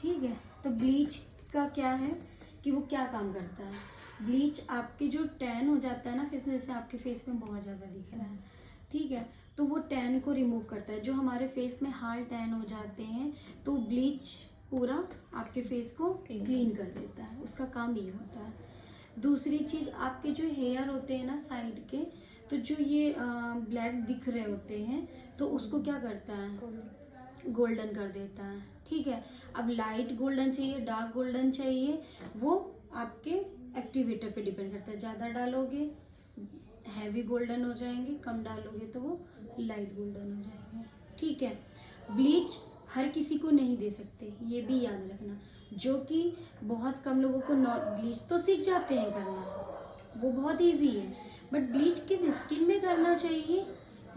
ठीक है। तो ब्लीच का क्या है कि वो क्या काम करता है, ब्लीच आपके जो टैन हो जाता है ना फेस में, जैसे आपके फेस में बहुत ज़्यादा दिख रहा है, ठीक है, तो वो टैन को रिमूव करता है। जो हमारे फेस में हाल टैन हो जाते हैं तो ब्लीच पूरा आपके फेस को क्लीन कर देता है, उसका काम ये होता है। दूसरी चीज, आपके जो हेयर होते हैं ना साइड के, तो जो ये ब्लैक दिख रहे होते हैं तो उसको क्या करता है, गोल्डन कर देता है, ठीक है। अब लाइट गोल्डन चाहिए, डार्क गोल्डन चाहिए, वो आपके एक्टिवेटर पे डिपेंड करता है। ज़्यादा डालोगे हैवी गोल्डन हो जाएंगे, कम डालोगे तो वो लाइट गोल्डन हो जाएंगे, ठीक है। ब्लीच हर किसी को नहीं दे सकते, ये भी याद रखना। जो कि बहुत कम लोगों को ब्लीच तो सीख जाते हैं करना, वो बहुत इजी है, बट ब्लीच किस स्किन में करना चाहिए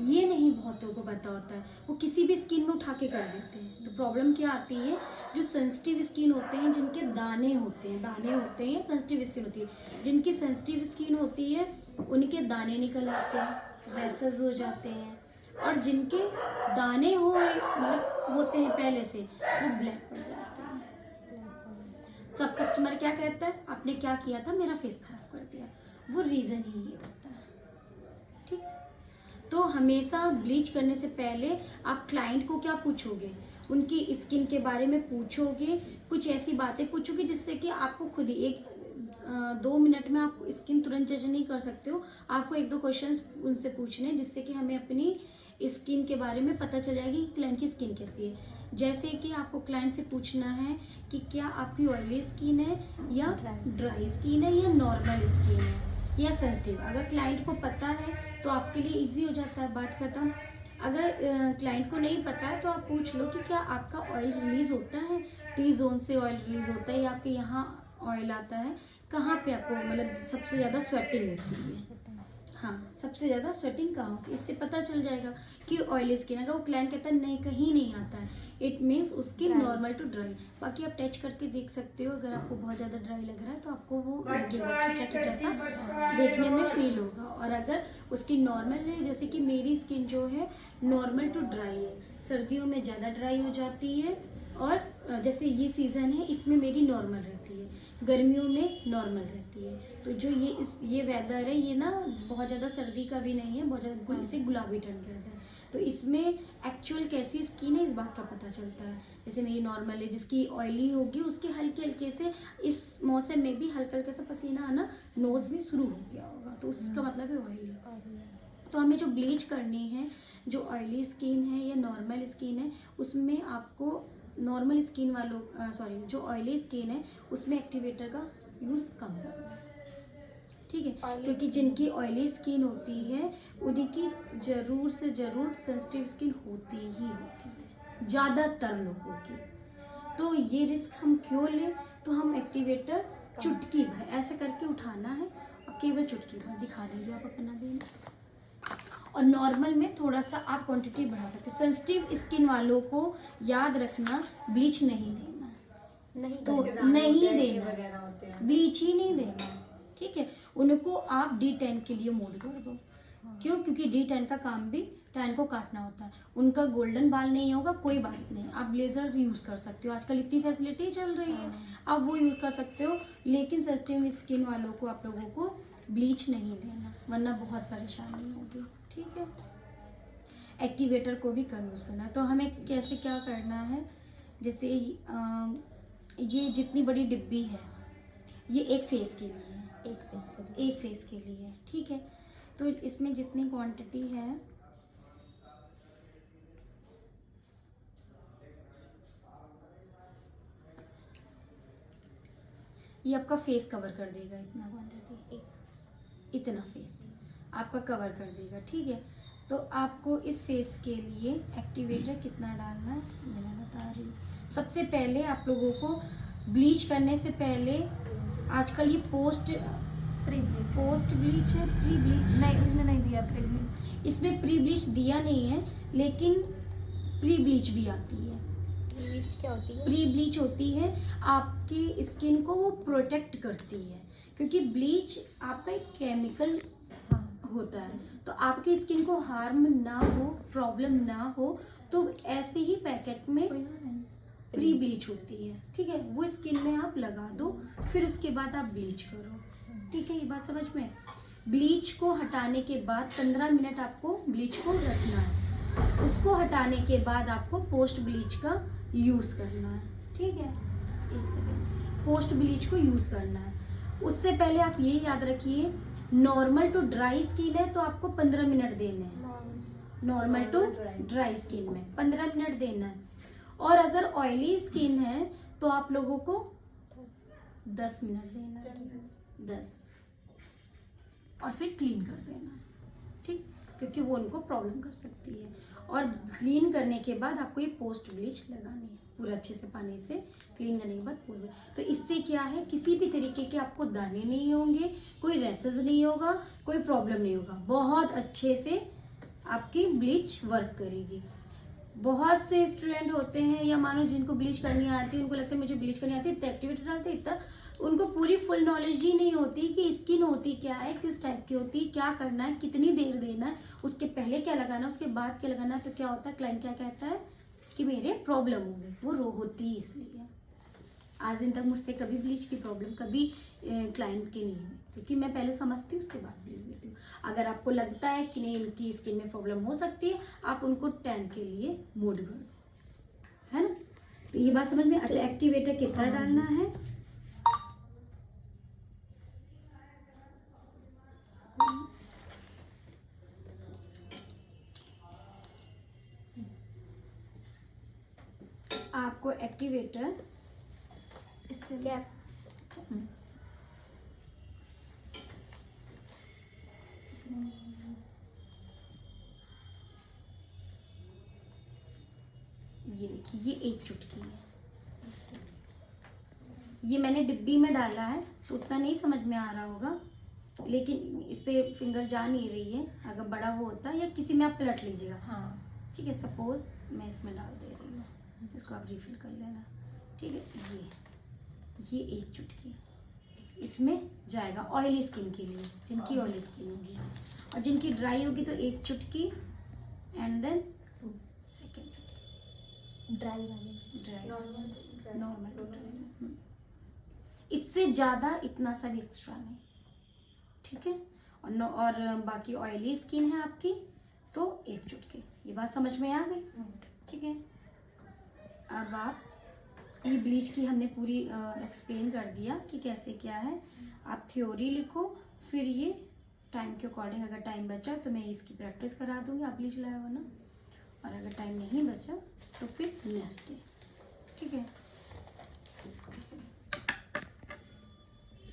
ये नहीं बहुतों को पता होता है। वो किसी भी स्किन में उठा के कर देते हैं। तो प्रॉब्लम क्या आती है, जो सेंसिटिव स्किन होते हैं, जिनके दाने होते हैं या सेंसिटिव स्किन होती है, जिनकी सेंसिटिव स्किन होती है उनके दाने निकल आते हैं, रैसेस हो जाते हैं, और जिनके दाने मतलब होते हैं पहले से, वो ब्लैक पड़ जाते हैं। सब कस्टमर क्या कहता है, आपने क्या किया था, मेरा फेस खराब कर दिया, वो रीजन ही ये होता है, ठीक। तो हमेशा ब्लीच करने से पहले आप क्लाइंट को क्या पूछोगे, उनकी स्किन के बारे में पूछोगे, कुछ ऐसी बातें पूछोगे जिससे कि आपको खुद ही 2 मिनट में आप स्किन तुरंत जज नहीं कर सकते हो। आपको 1-2 क्वेश्चंस उनसे पूछने, जिससे कि हमें अपनी स्किन के बारे में पता चल जाएगी कि क्लाइंट की स्किन कैसी है। जैसे कि आपको क्लाइंट से पूछना है कि क्या आपकी ऑयली स्किन है या ड्राई स्किन है या नॉर्मल स्किन है या सेंसिटिव। अगर क्लाइंट को पता है तो आपके लिए इजी हो जाता है, बात खत्म। अगर क्लाइंट को नहीं पता है तो आप पूछ लो कि क्या आपका ऑयल रिलीज होता है, टी जोन से ऑयल रिलीज होता है या आपके यहाँ ऑयल आता है, कहाँ पे आपको मतलब सबसे ज़्यादा स्वेटिंग होती है, हाँ सबसे ज़्यादा स्वेटिंग कहाँ होती है, इससे पता चल जाएगा कि ऑयली स्किन। अगर वो क्लाइंट कहता है नहीं कहीं नहीं आता है, इट मीन्स उसकी नॉर्मल टू ड्राई। बाकी आप टच करके देख सकते हो, अगर आपको बहुत ज़्यादा ड्राई लग रहा है तो आपको वो लगेगा खिंचा खिंचा सा देखने में फील होगा। और अगर उसकी नॉर्मल है, जैसे कि मेरी स्किन जो है नॉर्मल टू ड्राई है, सर्दियों में ज़्यादा ड्राई हो जाती है, और जैसे ये सीज़न है इसमें मेरी नॉर्मल रहती है, गर्मियों में नॉर्मल रहती है। तो जो ये वेदर है ये ना बहुत ज़्यादा सर्दी का भी नहीं है, बहुत ज़्यादा इसे गुलाबी टर्न कहते हैं। तो इसमें एक्चुअल कैसी स्किन है इस बात का पता चलता है। जैसे मेरी नॉर्मल है, जिसकी ऑयली होगी उसके हल्के हल्के से इस मौसम में भी हल्का हल्का सा पसीना आना, नोज भी शुरू हो गया होगा, तो उसका मतलब है ऑयली। तो हमें जो ब्लीच करनी है, जो ऑयली स्किन है या नॉर्मल स्किन है, उसमें आपको नॉर्मल स्किन वालों जो ऑयली स्किन है उसमें एक्टिवेटर का यूज कम करना है, ठीक है। क्योंकि जिनकी ऑयली स्किन होती है उनकी जरूर से जरूर सेंसिटिव स्किन होती ही होती है, ज्यादातर लोगों की। तो ये रिस्क हम क्यों लें, तो हम एक्टिवेटर चुटकी भर ऐसे करके उठाना है और केवल चुटकी भर दिखा देंगे आप अपना देना। और नॉर्मल में थोड़ा सा आप क्वांटिटी बढ़ा सकते हो। सेंसिटिव स्किन वालों को याद रखना, ब्लीच नहीं देना, नहीं देना, ब्लीच ही नहीं देना, ठीक है। उनको आप D10 के लिए मोड कर दो। क्यों, क्योंकि D10 का काम भी टैन को काटना होता है। उनका गोल्डन बाल नहीं होगा, कोई बात नहीं, आप लेजर यूज कर सकते हो, आजकल इतनी फैसिलिटी चल रही है, आप वो यूज कर सकते हो। लेकिन सेंसिटिव स्किन वालों को आप लोगों को ब्लीच नहीं देना, वरना बहुत परेशानी होगी, ठीक है। एक्टिवेटर को भी कम यूज करना है। तो हमें कैसे क्या करना है, जैसे ये जितनी बड़ी डिब्बी है ये एक फेस के लिए है, एक फेस के लिए, ठीक है। तो इसमें जितनी क्वांटिटी है ये आपका फेस कवर कर देगा, इतना क्वांटिटी, इतना फेस आपका कवर कर देगा, ठीक है। तो आपको इस फेस के लिए एक्टिवेटर कितना डालना है ये मैं बता रही हूँ। सबसे पहले आप लोगों को ब्लीच करने से पहले, आजकल ये पोस्ट ब्लीच है, प्री ब्लीच नहीं, उसमें नहीं दिया प्री ब्लीच, इसमें प्री ब्लीच दिया नहीं है, लेकिन प्री ब्लीच भी आती है। ब्लीच क्या होती है? प्री ब्लीच होती है आपकी स्किन को वो प्रोटेक्ट करती है, क्योंकि ब्लीच आपका एक केमिकल होता है, तो आपकी स्किन को हार्म ना हो, प्रॉब्लम ना हो, तो ऐसे ही पैकेट में प्री ब्लीच होती है, ठीक है, वो स्किन में आप लगा दो, फिर उसके बाद आप ब्लीच करो, ठीक है, ये बात समझ में। ब्लीच को हटाने के बाद 15 मिनट आपको ब्लीच को रखना है, उसको हटाने के बाद आपको पोस्ट ब्लीच का यूज करना है, ठीक है, एक सेकेंड, पोस्ट ब्लीच को यूज करना है। उससे पहले आप ये याद रखिए, नॉर्मल टू ड्राई स्किन है तो आपको 15 मिनट देने हैं, नॉर्मल टू ड्राई स्किन में 15 मिनट देना है, और अगर ऑयली स्किन है तो आप लोगों को 10 मिनट देना है, 10, और फिर क्लीन कर देना, ठीक, क्योंकि वो उनको प्रॉब्लम कर सकती है। और क्लीन करने के बाद आपको ये पोस्ट ब्लीच लगानी है, पूरा अच्छे से पानी से क्लीन करने के बाद पूरे। तो इससे क्या है, किसी भी तरीके के आपको दाने नहीं होंगे, कोई रैसेस नहीं होगा, कोई प्रॉब्लम नहीं होगा, बहुत अच्छे से आपकी ब्लीच वर्क करेगी। बहुत से स्टूडेंट होते हैं या मानो जिनको ब्लीच करनी आती है, उनको लगता है मुझे ब्लीच करनी आती है, इतना एक्टिवेटर डालते हैं, इतना उनको पूरी फुल नॉलेज ही नहीं होती कि स्किन होती क्या है, किस टाइप की होती है, क्या करना है, कितनी देर देना है, उसके पहले क्या लगाना है, उसके बाद क्या लगाना है। तो क्या होता है, क्लाइंट क्या कहता है कि मेरे प्रॉब्लम हो गई, वो रो होती है। इसलिए आज दिन तक मुझसे कभी ब्लीच की प्रॉब्लम कभी क्लाइंट की नहीं हुई, क्योंकि मैं पहले समझती हूँ उसके बाद ब्लीच देती हूँ। अगर आपको लगता है कि नहीं इनकी स्किन में प्रॉब्लम हो सकती है, आप उनको टैन के लिए मोड कर दो, है ना। तो ये बात समझ में। अच्छा, एक्टिवेटर कितना डालना है, आपको एक्टिवेटर इसमें क्या ये देखिए, ये एक चुटकी है, ये मैंने डिब्बी में डाला है तो उतना नहीं समझ में आ रहा होगा, लेकिन इस पे फिंगर जा नहीं रही है। अगर बड़ा वो होता या किसी में आप पलट लीजिएगा, हाँ ठीक है। सपोज मैं इसमें डाल दे रही हूँ, इसको आप रिफिल कर लेना, ठीक है। ये एक चुटकी इसमें जाएगा ऑयली स्किन के लिए, जिनकी ऑयली स्किन होगी, और जिनकी ड्राई होगी तो एक चुटकी, एंड देन सेकेंड चुटकी ड्राई वाली ड्राई, नॉर्मल नॉर्मल। इससे ज्यादा इतना सा भी एक्स्ट्रा नहीं, ठीक है। और बाकी ऑयली स्किन है आपकी तो एक चुटकी। ये बात समझ में आ गई, ठीक है। अब आप ये ब्लीच की हमने पूरी एक्सप्लेन कर दिया कि कैसे क्या है। आप थ्योरी लिखो, फिर ये टाइम के अकॉर्डिंग अगर टाइम बचा तो मैं इसकी प्रैक्टिस करा दूंगी, आप ब्लीच लाया हो ना, और अगर टाइम नहीं बचा तो फिर नेक्स्ट डे, ठीक है।